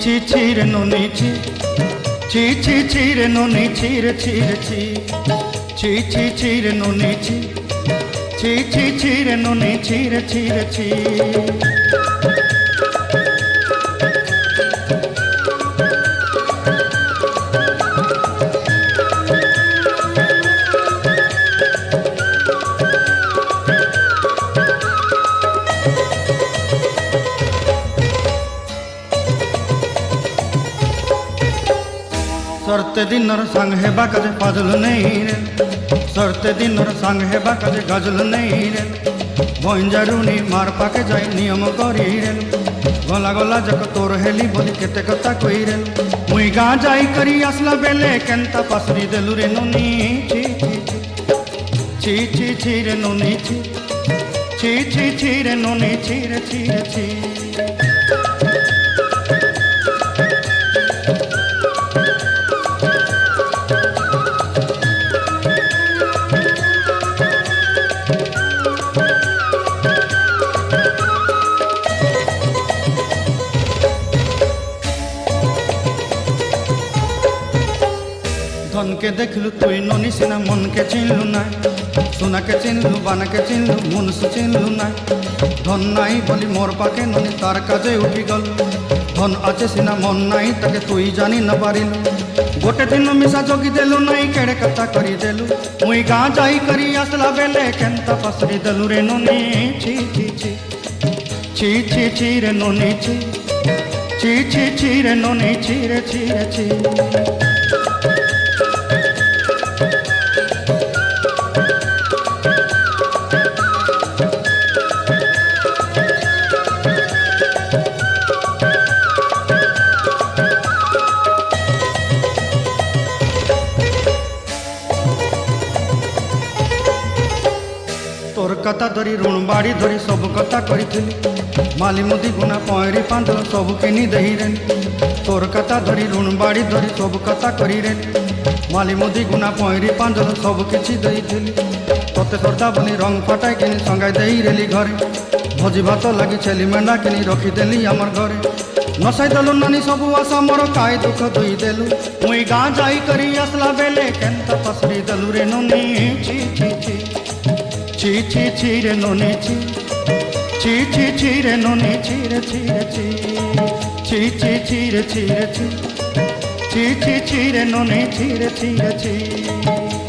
ছি ছি রে ননি ছি ছি ছি ছি রে ননি ছি রে ছি রে ছি ছি ছি ছি রে ননি ছি ছি ছি ছি রে ননি ছি রে ছি রে ছি सरते दिनर संग हेबा काजे पाजल नहीं रे सरते दिनर संग हेबा काजे गजल नहीं रे भंजारुनी मार पाके जाई नियम करी रे गला गला जक तोर हेली बोली केते कथा कई रे मुई गाँ जाई करी आसला बेले केंता पासरी देलु रे नोनी ची ची ची ची रे नोनी ची ची ची ची रे नोनी ची रे ची रे ची धन के देखलु तुई ननी सिना मन के चिन्हलु ना सोना के चिन्हलु बाना के चिन्हलु मुनस चिन्हलु ना धन नाई बोली मोर पाके ननी तार काजे उठी गल धन आचे सिना मन नाई ताके तुई जानी न पारिलु गोटे दिन मिसा जोगी देलु नाई केड़े कथा करी देलु मुई गाँ जाई करी आसला बेले केंता पासरी देलु रे ननी छी छी छी छी छी छी रे ननी छी छी छी छी रे ननी छी रे छी रे छी तोर कथा धरी ऋण बाड़ी धरी सब कथा करी माली मुदी गुना पहरी पांदल सब किनी दही रे तोर कथा धरी ऋण बाड़ी धरी सब कथा करी रे माली मुदी गुना पहरी पांदल सब किछि दही तोते श्रद्धा बोली रंग फटाई किनी संगाई दही रेली घरे भोजी भात लगी छेली मेंढा किनी रखीदेली आमर घरे नसाई देलु नानी सब आशा मोर काय दुख दुई देलु मुई गाँ जाई करी आसला बेले केंता पसरी देलु रे ननी ची ची ची ची ची ची रे ननी ची ची ची ची रे ननी ची रे ची रे ची ची ची ची रे ची रे ची ची ची ची रे ननी ची रे ची रे ची।